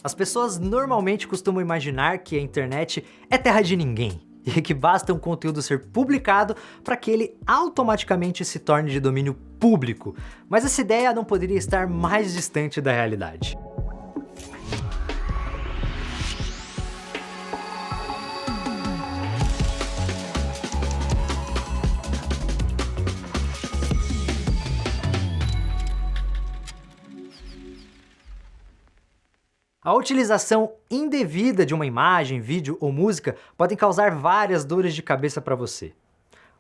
As pessoas normalmente costumam imaginar que a internet é terra de ninguém e que basta um conteúdo ser publicado para que ele automaticamente se torne de domínio público. Mas essa ideia não poderia estar mais distante da realidade. A utilização indevida de uma imagem, vídeo ou música podem causar várias dores de cabeça para você.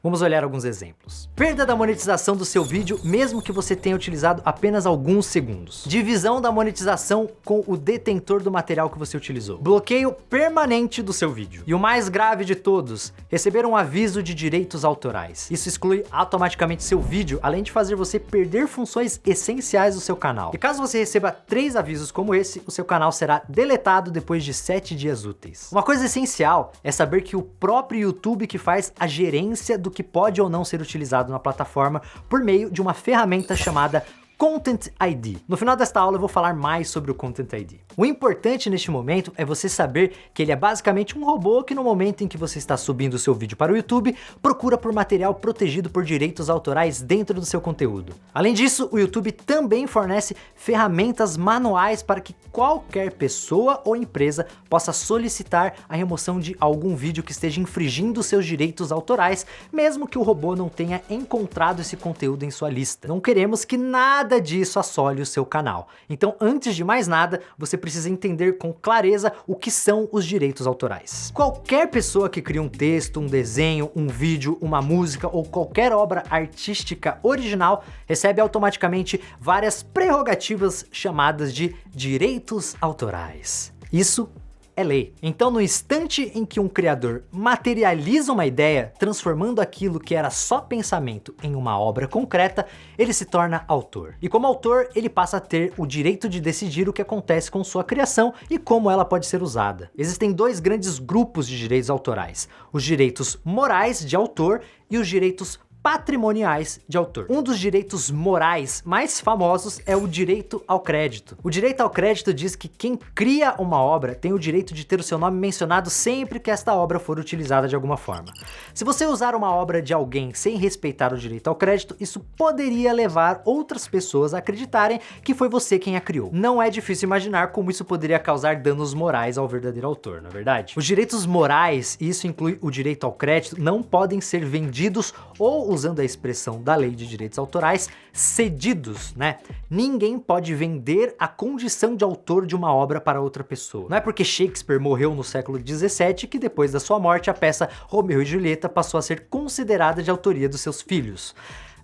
Vamos olhar alguns exemplos. Perda da monetização do seu vídeo, mesmo que você tenha utilizado apenas alguns segundos. Divisão da monetização com o detentor do material que você utilizou. Bloqueio permanente do seu vídeo. E o mais grave de todos, receber um aviso de direitos autorais. Isso exclui automaticamente seu vídeo, além de fazer você perder funções essenciais do seu canal. E caso você receba 3 avisos como esse, o seu canal será deletado depois de 7 dias úteis. Uma coisa essencial é saber que o próprio YouTube que faz a gerência do que pode ou não ser utilizado na plataforma por meio de uma ferramenta chamada Content ID. No final desta aula eu vou falar mais sobre o Content ID. O importante neste momento é você saber que ele é basicamente um robô que no momento em que você está subindo o seu vídeo para o YouTube, procura por material protegido por direitos autorais dentro do seu conteúdo. Além disso, o YouTube também fornece ferramentas manuais para que qualquer pessoa ou empresa possa solicitar a remoção de algum vídeo que esteja infringindo seus direitos autorais, mesmo que o robô não tenha encontrado esse conteúdo em sua lista. Não queremos que nada disso assole o seu canal. Então, antes de mais nada, você precisa entender com clareza o que são os direitos autorais. Qualquer pessoa que cria um texto, um desenho, um vídeo, uma música ou qualquer obra artística original recebe automaticamente várias prerrogativas chamadas de direitos autorais. Isso é lei. Então, no instante em que um criador materializa uma ideia, transformando aquilo que era só pensamento em uma obra concreta, ele se torna autor. E como autor, ele passa a ter o direito de decidir o que acontece com sua criação e como ela pode ser usada. Existem 2 grandes grupos de direitos autorais: os direitos morais de autor e os direitos patrimoniais de autor. Um dos direitos morais mais famosos é o direito ao crédito. O direito ao crédito diz que quem cria uma obra tem o direito de ter o seu nome mencionado sempre que esta obra for utilizada de alguma forma. Se você usar uma obra de alguém sem respeitar o direito ao crédito, isso poderia levar outras pessoas a acreditarem que foi você quem a criou. Não é difícil imaginar como isso poderia causar danos morais ao verdadeiro autor, não é verdade? Os direitos morais, e isso inclui o direito ao crédito, não podem ser vendidos ou, usando a expressão da lei de direitos autorais, cedidos, né? Ninguém pode vender a condição de autor de uma obra para outra pessoa. Não é porque Shakespeare morreu no século XVII que depois da sua morte a peça Romeu e Julieta passou a ser considerada de autoria dos seus filhos.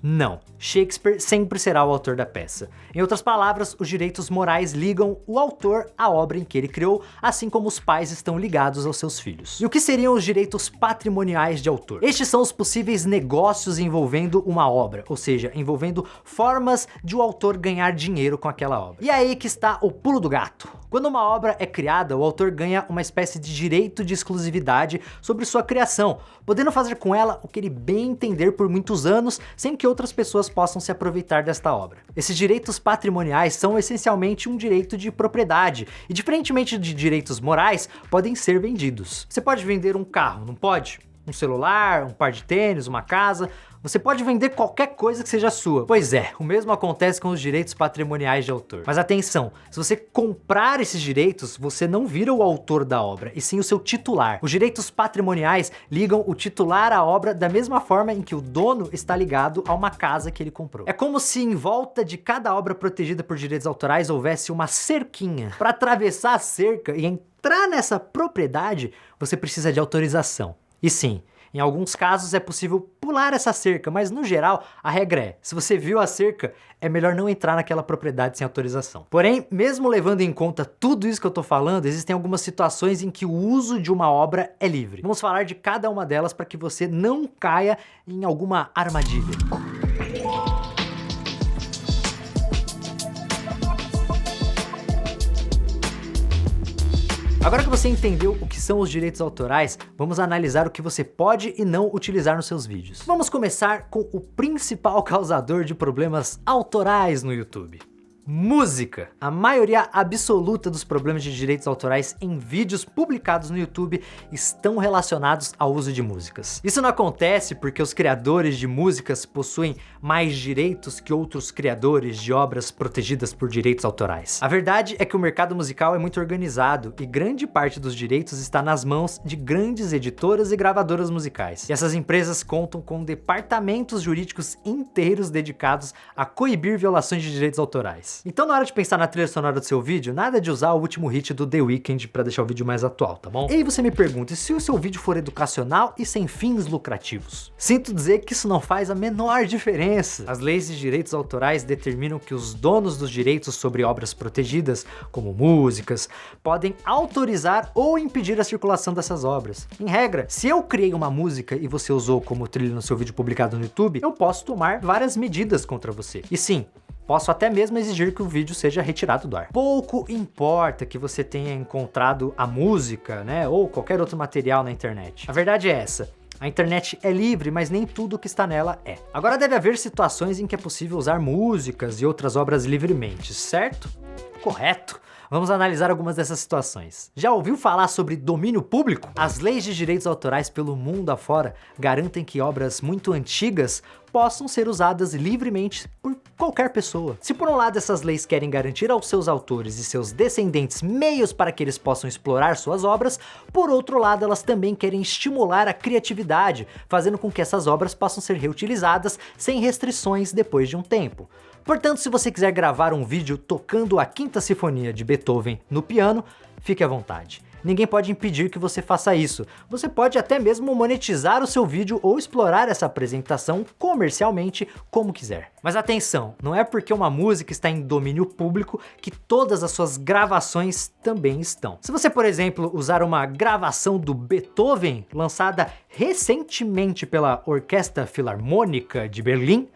Não, Shakespeare sempre será o autor da peça. Em outras palavras, os direitos morais ligam o autor à obra em que ele criou, assim como os pais estão ligados aos seus filhos. E o que seriam os direitos patrimoniais de autor? Estes são os possíveis negócios envolvendo uma obra, ou seja, envolvendo formas de o autor ganhar dinheiro com aquela obra. E é aí que está o pulo do gato. Quando uma obra é criada, o autor ganha uma espécie de direito de exclusividade sobre sua criação, podendo fazer com ela o que ele bem entender por muitos anos, sem que outras pessoas possam se aproveitar desta obra. Esses direitos patrimoniais são essencialmente um direito de propriedade, e diferentemente de direitos morais, podem ser vendidos. Você pode vender um carro, não pode? Um celular, um par de tênis, uma casa. Você pode vender qualquer coisa que seja sua. Pois é, o mesmo acontece com os direitos patrimoniais de autor. Mas atenção, se você comprar esses direitos, você não vira o autor da obra, e sim o seu titular. Os direitos patrimoniais ligam o titular à obra da mesma forma em que o dono está ligado a uma casa que ele comprou. É como se em volta de cada obra protegida por direitos autorais houvesse uma cerquinha. Para atravessar a cerca e entrar nessa propriedade, você precisa de autorização. E sim, em alguns casos é possível pular essa cerca, mas no geral a regra é: se você viu a cerca, é melhor não entrar naquela propriedade sem autorização. Porém, mesmo levando em conta tudo isso que eu tô falando, existem algumas situações em que o uso de uma obra é livre. Vamos falar de cada uma delas para que você não caia em alguma armadilha. Agora que você entendeu o que são os direitos autorais, vamos analisar o que você pode e não utilizar nos seus vídeos. Vamos começar com o principal causador de problemas autorais no YouTube: Música. A maioria absoluta dos problemas de direitos autorais em vídeos publicados no YouTube estão relacionados ao uso de músicas. Isso não acontece porque os criadores de músicas possuem mais direitos que outros criadores de obras protegidas por direitos autorais. A verdade é que o mercado musical é muito organizado e grande parte dos direitos está nas mãos de grandes editoras e gravadoras musicais. E essas empresas contam com departamentos jurídicos inteiros dedicados a coibir violações de direitos autorais. Então na hora de pensar na trilha sonora do seu vídeo, nada de usar o último hit do The Weeknd para deixar o vídeo mais atual, tá bom? E aí você me pergunta, e se o seu vídeo for educacional e sem fins lucrativos? Sinto dizer que isso não faz a menor diferença. As leis de direitos autorais determinam que os donos dos direitos sobre obras protegidas, como músicas, podem autorizar ou impedir a circulação dessas obras. Em regra, se eu criei uma música e você usou como trilha no seu vídeo publicado no YouTube, eu posso tomar várias medidas contra você. E sim, posso até mesmo exigir que o vídeo seja retirado do ar. Pouco importa que você tenha encontrado a música, né, ou qualquer outro material na internet. A verdade é essa. A internet é livre, mas nem tudo que está nela é. Agora deve haver situações em que é possível usar músicas e outras obras livremente, certo? Correto. Vamos analisar algumas dessas situações. Já ouviu falar sobre domínio público? As leis de direitos autorais pelo mundo afora garantem que obras muito antigas possam ser usadas livremente por qualquer pessoa. Se por um lado essas leis querem garantir aos seus autores e seus descendentes meios para que eles possam explorar suas obras, por outro lado elas também querem estimular a criatividade, fazendo com que essas obras possam ser reutilizadas sem restrições depois de um tempo. Portanto, se você quiser gravar um vídeo tocando a Quinta Sinfonia de Beethoven no piano, fique à vontade. Ninguém pode impedir que você faça isso. Você pode até mesmo monetizar o seu vídeo ou explorar essa apresentação comercialmente como quiser. Mas atenção, não é porque uma música está em domínio público que todas as suas gravações também estão. Se você, por exemplo, usar uma gravação do Beethoven, lançada recentemente pela Orquestra Filarmônica de Berlim,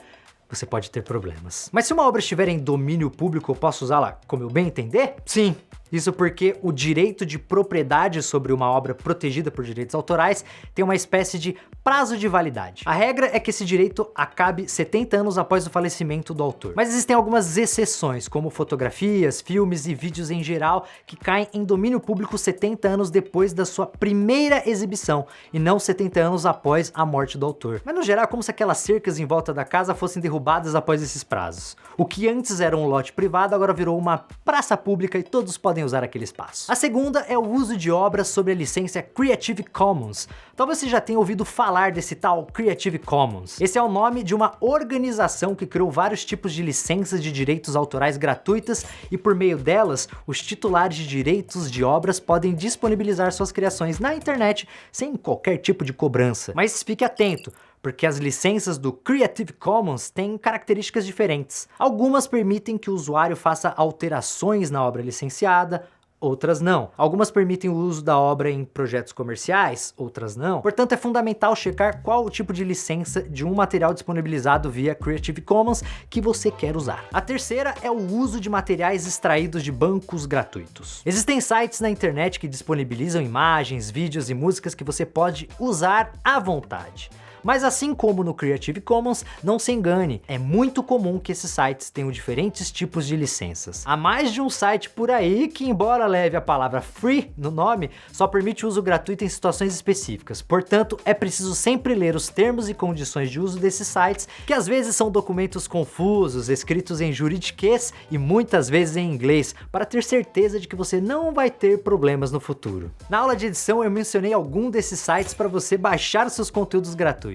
você pode ter problemas. Mas se uma obra estiver em domínio público, eu posso usá-la como eu bem entender? Sim. Isso porque o direito de propriedade sobre uma obra protegida por direitos autorais tem uma espécie de prazo de validade. A regra é que esse direito acabe 70 anos após o falecimento do autor. Mas existem algumas exceções, como fotografias, filmes e vídeos em geral, que caem em domínio público 70 anos depois da sua primeira exibição, e não 70 anos após a morte do autor. Mas no geral é como se aquelas cercas em volta da casa fossem derrubadas após esses prazos. O que antes era um lote privado agora virou uma praça pública e todos podem usar aquele espaço. A segunda é o uso de obras sob a licença Creative Commons. Talvez você já tenha ouvido falar desse tal Creative Commons. Esse é o nome de uma organização que criou vários tipos de licenças de direitos autorais gratuitas e por meio delas, os titulares de direitos de obras podem disponibilizar suas criações na internet sem qualquer tipo de cobrança. Mas fique atento, porque as licenças do Creative Commons têm características diferentes. Algumas permitem que o usuário faça alterações na obra licenciada, outras não. Algumas permitem o uso da obra em projetos comerciais, outras não. Portanto, é fundamental checar qual o tipo de licença de um material disponibilizado via Creative Commons que você quer usar. A terceira é o uso de materiais extraídos de bancos gratuitos. Existem sites na internet que disponibilizam imagens, vídeos e músicas que você pode usar à vontade. Mas assim como no Creative Commons, não se engane, é muito comum que esses sites tenham diferentes tipos de licenças. Há mais de um site por aí que, embora leve a palavra free no nome, só permite uso gratuito em situações específicas. Portanto, é preciso sempre ler os termos e condições de uso desses sites, que às vezes são documentos confusos, escritos em juridiquês e muitas vezes em inglês, para ter certeza de que você não vai ter problemas no futuro. Na aula de edição eu mencionei algum desses sites para você baixar os seus conteúdos gratuitos.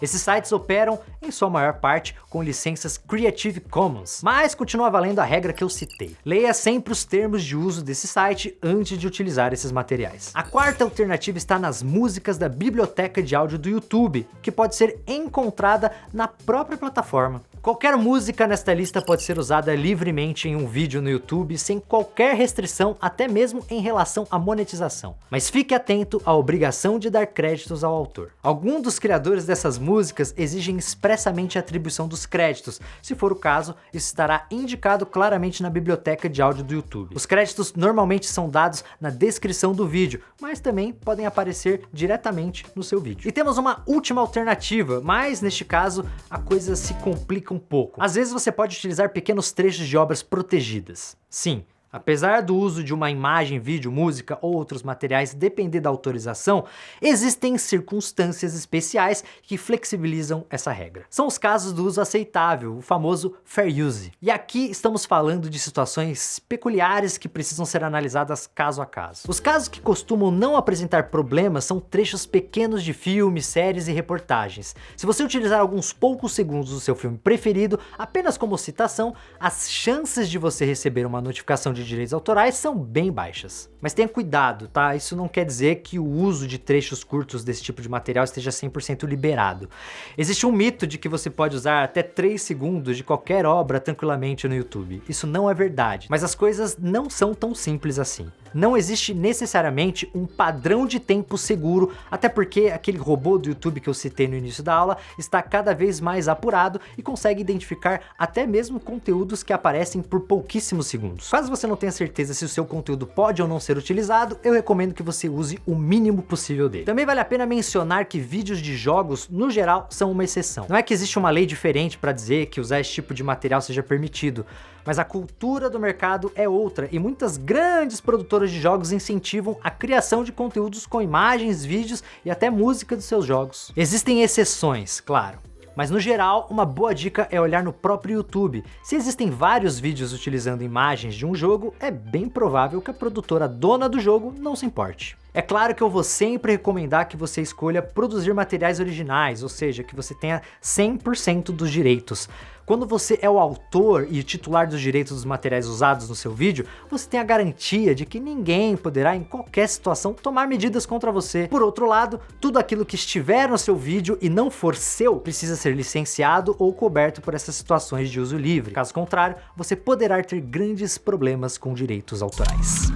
Esses sites operam, em sua maior parte, com licenças Creative Commons, mas continua valendo a regra que eu citei. Leia sempre os termos de uso desse site antes de utilizar esses materiais. A quarta alternativa está nas músicas da biblioteca de áudio do YouTube, que pode ser encontrada na própria plataforma. Qualquer música nesta lista pode ser usada livremente em um vídeo no YouTube sem qualquer restrição, até mesmo em relação à monetização. Mas fique atento à obrigação de dar créditos ao autor. Alguns dos criadores criadores dessas músicas exigem expressamente a atribuição dos créditos. Se for o caso, isso estará indicado claramente na biblioteca de áudio do YouTube. Os créditos normalmente são dados na descrição do vídeo, mas também podem aparecer diretamente no seu vídeo. E temos uma última alternativa, mas neste caso a coisa se complica um pouco. Às vezes você pode utilizar pequenos trechos de obras protegidas. Sim. Apesar do uso de uma imagem, vídeo, música ou outros materiais depender da autorização, existem circunstâncias especiais que flexibilizam essa regra. São os casos do uso aceitável, o famoso fair use. E aqui estamos falando de situações peculiares que precisam ser analisadas caso a caso. Os casos que costumam não apresentar problemas são trechos pequenos de filmes, séries e reportagens. Se você utilizar alguns poucos segundos do seu filme preferido apenas como citação, as chances de você receber uma notificação de direitos autorais são bem baixas. Mas tenha cuidado, tá? Isso não quer dizer que o uso de trechos curtos desse tipo de material esteja 100% liberado. Existe um mito de que você pode usar até 3 segundos de qualquer obra tranquilamente no YouTube. Isso não é verdade, mas as coisas não são tão simples assim. Não existe necessariamente um padrão de tempo seguro, até porque aquele robô do YouTube que eu citei no início da aula está cada vez mais apurado e consegue identificar até mesmo conteúdos que aparecem por pouquíssimos segundos. Caso você não tenha certeza se o seu conteúdo pode ou não ser utilizado, eu recomendo que você use o mínimo possível dele. Também vale a pena mencionar que vídeos de jogos, no geral, são uma exceção. Não é que existe uma lei diferente para dizer que usar esse tipo de material seja permitido, mas a cultura do mercado é outra e muitas grandes produtoras de jogos incentivam a criação de conteúdos com imagens, vídeos e até música dos seus jogos. Existem exceções, claro. Mas no geral, uma boa dica é olhar no próprio YouTube. Se existem vários vídeos utilizando imagens de um jogo, é bem provável que a produtora dona do jogo não se importe. É claro que eu vou sempre recomendar que você escolha produzir materiais originais, ou seja, que você tenha 100% dos direitos. Quando você é o autor e o titular dos direitos dos materiais usados no seu vídeo, você tem a garantia de que ninguém poderá em qualquer situação tomar medidas contra você. Por outro lado, tudo aquilo que estiver no seu vídeo e não for seu, precisa ser licenciado ou coberto por essas situações de uso livre. Caso contrário, você poderá ter grandes problemas com direitos autorais.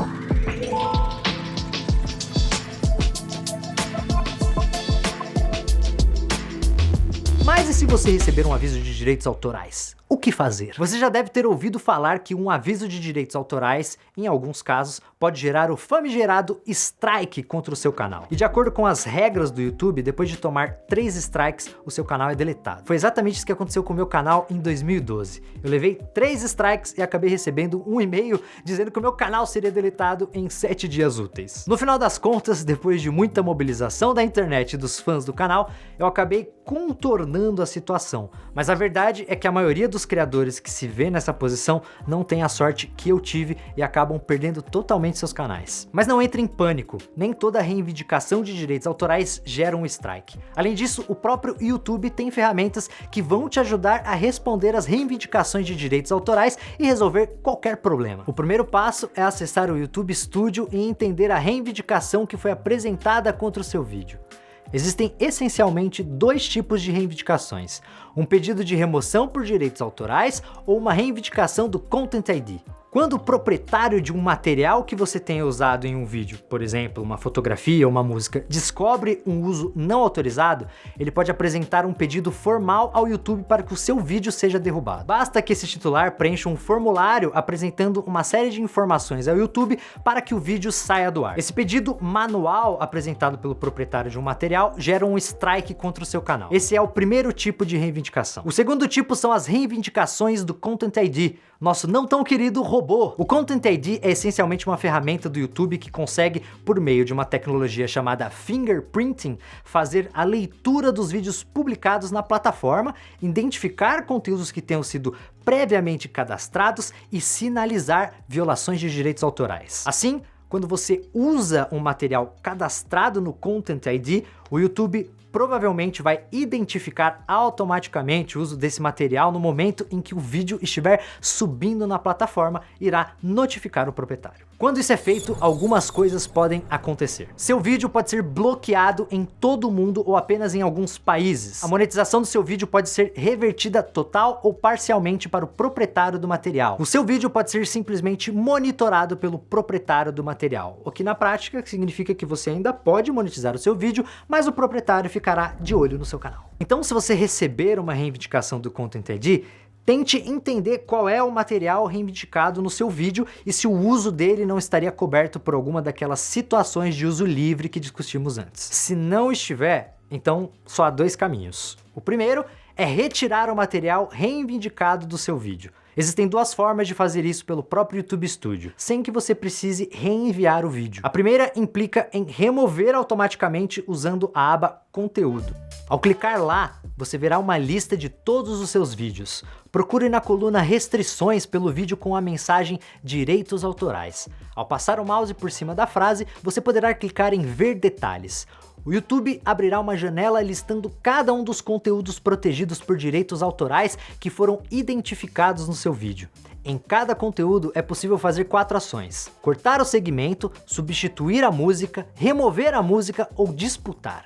Mas e se você receber um aviso de direitos autorais? O que fazer? Você já deve ter ouvido falar que um aviso de direitos autorais, em alguns casos, pode gerar o famigerado strike contra o seu canal. E de acordo com as regras do YouTube, depois de tomar 3 strikes, o seu canal é deletado. Foi exatamente isso que aconteceu com o meu canal em 2012. Eu levei 3 strikes e acabei recebendo um e-mail dizendo que o meu canal seria deletado em 7 dias úteis. No final das contas, depois de muita mobilização da internet e dos fãs do canal, eu acabei contornando a situação. Mas a verdade é que a maioria dos criadores que se vê nessa posição não tem a sorte que eu tive e acabam perdendo totalmente seus canais. Mas não entre em pânico, nem toda reivindicação de direitos autorais gera um strike. Além disso, o próprio YouTube tem ferramentas que vão te ajudar a responder às reivindicações de direitos autorais e resolver qualquer problema. O primeiro passo é acessar o YouTube Studio e entender a reivindicação que foi apresentada contra o seu vídeo. Existem essencialmente 2 tipos de reivindicações: um pedido de remoção por direitos autorais ou uma reivindicação do Content ID. Quando o proprietário de um material que você tenha usado em um vídeo, por exemplo, uma fotografia ou uma música, descobre um uso não autorizado, ele pode apresentar um pedido formal ao YouTube para que o seu vídeo seja derrubado. Basta que esse titular preencha um formulário apresentando uma série de informações ao YouTube para que o vídeo saia do ar. Esse pedido manual apresentado pelo proprietário de um material gera um strike contra o seu canal. Esse é o primeiro tipo de reivindicação. O segundo tipo são as reivindicações do Content ID, nosso não tão querido robô. O Content ID é essencialmente uma ferramenta do YouTube que consegue, por meio de uma tecnologia chamada fingerprinting, fazer a leitura dos vídeos publicados na plataforma, identificar conteúdos que tenham sido previamente cadastrados e sinalizar violações de direitos autorais. Assim, quando você usa um material cadastrado no Content ID, o YouTube provavelmente vai identificar automaticamente o uso desse material no momento em que o vídeo estiver subindo na plataforma e irá notificar o proprietário. Quando isso é feito, algumas coisas podem acontecer. Seu vídeo pode ser bloqueado em todo o mundo ou apenas em alguns países. A monetização do seu vídeo pode ser revertida total ou parcialmente para o proprietário do material. O seu vídeo pode ser simplesmente monitorado pelo proprietário do material, o que na prática significa que você ainda pode monetizar o seu vídeo, mas o proprietário ficará de olho no seu canal. Então, se você receber uma reivindicação do Content ID, tente entender qual é o material reivindicado no seu vídeo e se o uso dele não estaria coberto por alguma daquelas situações de uso livre que discutimos antes. Se não estiver, então só há dois caminhos. O primeiro é retirar o material reivindicado do seu vídeo. Existem duas formas de fazer isso pelo próprio YouTube Studio, sem que você precise reenviar o vídeo. A primeira implica em remover automaticamente usando a aba Conteúdo. Ao clicar lá, você verá uma lista de todos os seus vídeos. Procure na coluna Restrições pelo vídeo com a mensagem Direitos Autorais. Ao passar o mouse por cima da frase, você poderá clicar em Ver Detalhes. O YouTube abrirá uma janela listando cada um dos conteúdos protegidos por direitos autorais que foram identificados no seu vídeo. Em cada conteúdo é possível fazer 4 ações: cortar o segmento, substituir a música, remover a música ou disputar.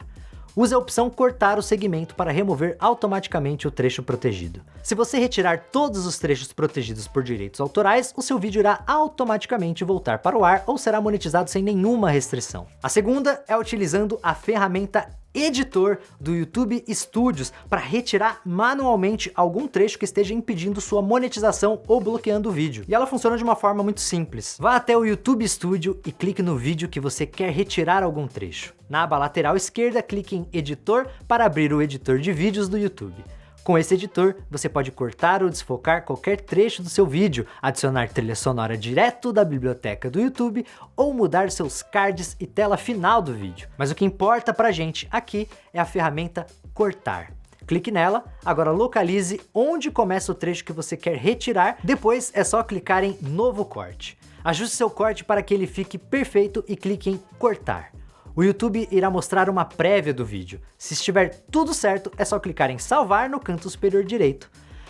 Use a opção cortar o segmento para remover automaticamente o trecho protegido. Se você retirar todos os trechos protegidos por direitos autorais, o seu vídeo irá automaticamente voltar para o ar ou será monetizado sem nenhuma restrição. A segunda é utilizando a ferramenta Editor do YouTube Studios para retirar manualmente algum trecho que esteja impedindo sua monetização ou bloqueando o vídeo. E ela funciona de uma forma muito simples. Vá até o YouTube Studio e clique no vídeo que você quer retirar algum trecho. Na aba lateral esquerda, clique em Editor para abrir o editor de vídeos do YouTube. Com esse editor, você pode cortar ou desfocar qualquer trecho do seu vídeo, adicionar trilha sonora direto da biblioteca do YouTube ou mudar seus cards e tela final do vídeo. Mas o que importa pra gente aqui é a ferramenta Cortar. Clique nela, agora localize onde começa o trecho que você quer retirar, depois é só clicar em Novo Corte. Ajuste seu corte para que ele fique perfeito e clique em Cortar. O YouTube irá mostrar uma prévia do vídeo. Se estiver tudo certo, é só clicar em salvar no canto superior direito.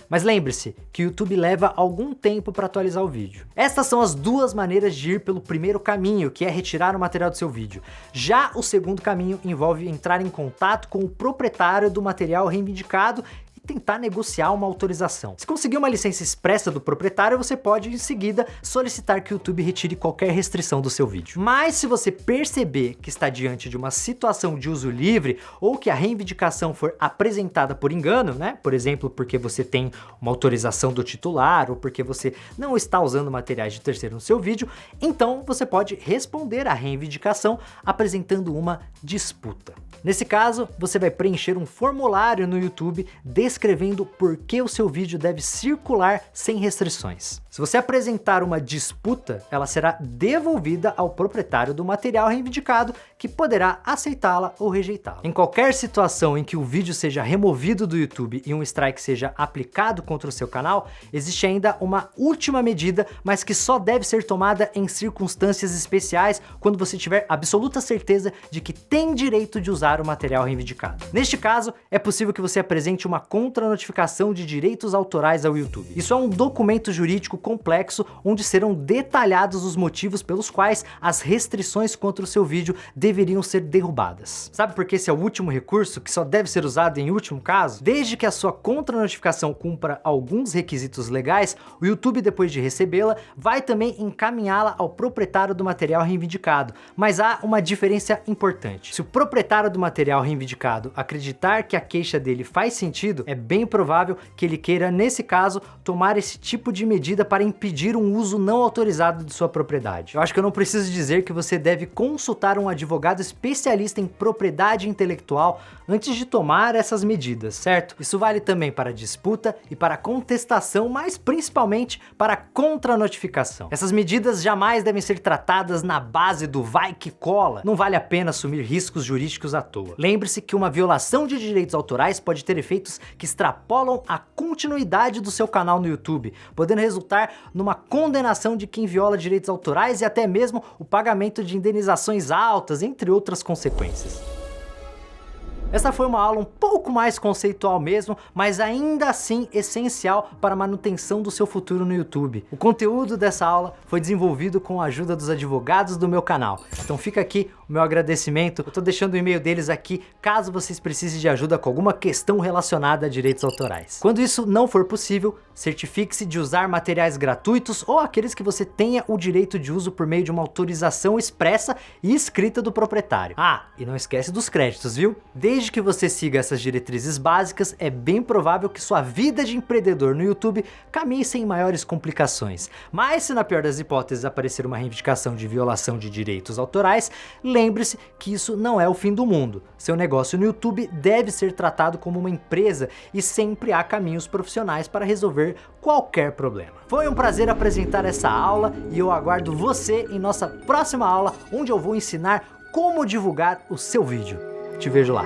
Mas lembre-se que o YouTube leva algum tempo para atualizar o vídeo. Estas são as duas maneiras de ir pelo primeiro caminho, que é retirar o material do seu vídeo. Já o segundo caminho envolve entrar em contato com o proprietário do material reivindicado tentar negociar uma autorização. Se conseguir uma licença expressa do proprietário, você pode em seguida solicitar que o YouTube retire qualquer restrição do seu vídeo. Mas se você perceber que está diante de uma situação de uso livre ou que a reivindicação for apresentada por engano, né? Por exemplo, porque você tem uma autorização do titular ou porque você não está usando materiais de terceiro no seu vídeo, então você pode responder à reivindicação apresentando uma disputa. Nesse caso, você vai preencher um formulário no YouTube descrevendo por que o seu vídeo deve circular sem restrições. Se você apresentar uma disputa, ela será devolvida ao proprietário do material reivindicado, que poderá aceitá-la ou rejeitá-la. Em qualquer situação em que o vídeo seja removido do YouTube e um strike seja aplicado contra o seu canal, existe ainda uma última medida, mas que só deve ser tomada em circunstâncias especiais, quando você tiver absoluta certeza de que tem direito de usar o material reivindicado. Neste caso, é possível que você apresente uma contra-notificação de direitos autorais ao YouTube. Isso é um documento jurídico complexo, onde serão detalhados os motivos pelos quais as restrições contra o seu vídeo deveriam ser derrubadas. Sabe por que esse é o último recurso, que só deve ser usado em último caso? Desde que a sua contra-notificação cumpra alguns requisitos legais, o YouTube, depois de recebê-la, vai também encaminhá-la ao proprietário do material reivindicado. Mas há uma diferença importante. Se o proprietário do material reivindicado acreditar que a queixa dele faz sentido, é bem provável que ele queira, nesse caso, tomar esse tipo de medida para impedir um uso não autorizado de sua propriedade. Eu acho que eu não preciso dizer que você deve consultar um advogado especialista em propriedade intelectual antes de tomar essas medidas, certo? Isso vale também para disputa e para contestação, mas principalmente para contra-notificação. Essas medidas jamais devem ser tratadas na base do vai que cola. Não vale a pena assumir riscos jurídicos à toa. Lembre-se que uma violação de direitos autorais pode ter efeitos que extrapolam a continuidade do seu canal no YouTube, podendo resultar numa condenação de quem viola direitos autorais e até mesmo o pagamento de indenizações altas, entre outras consequências. Essa foi uma aula um pouco mais conceitual mesmo, mas ainda assim essencial para a manutenção do seu futuro no YouTube. O conteúdo dessa aula foi desenvolvido com a ajuda dos advogados do meu canal. Então fica aqui o meu agradecimento. Eu tô deixando o e-mail deles aqui, caso vocês precisem de ajuda com alguma questão relacionada a direitos autorais. Quando isso não for possível, certifique-se de usar materiais gratuitos ou aqueles que você tenha o direito de uso por meio de uma autorização expressa e escrita do proprietário. Ah, e não esquece dos créditos, viu? Desde que você siga essas diretrizes básicas, é bem provável que sua vida de empreendedor no YouTube caminhe sem maiores complicações. Mas se na pior das hipóteses aparecer uma reivindicação de violação de direitos autorais, lembre-se que isso não é o fim do mundo. Seu negócio no YouTube deve ser tratado como uma empresa e sempre há caminhos profissionais para resolver qualquer problema. Foi um prazer apresentar essa aula e eu aguardo você em nossa próxima aula, onde eu vou ensinar como divulgar o seu vídeo. Te vejo lá.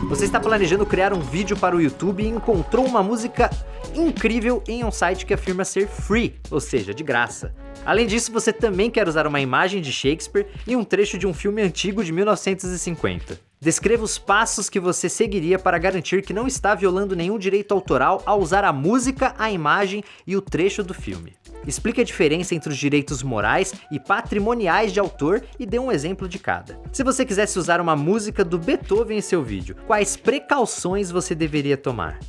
Você está planejando criar um vídeo para o YouTube e encontrou uma música incrível em um site que afirma ser free, ou seja, de graça. Além disso, você também quer usar uma imagem de Shakespeare e um trecho de um filme antigo de 1950. Descreva os passos que você seguiria para garantir que não está violando nenhum direito autoral ao usar a música, a imagem e o trecho do filme. Explique a diferença entre os direitos morais e patrimoniais de autor e dê um exemplo de cada. Se você quisesse usar uma música do Beethoven em seu vídeo, quais precauções você deveria tomar?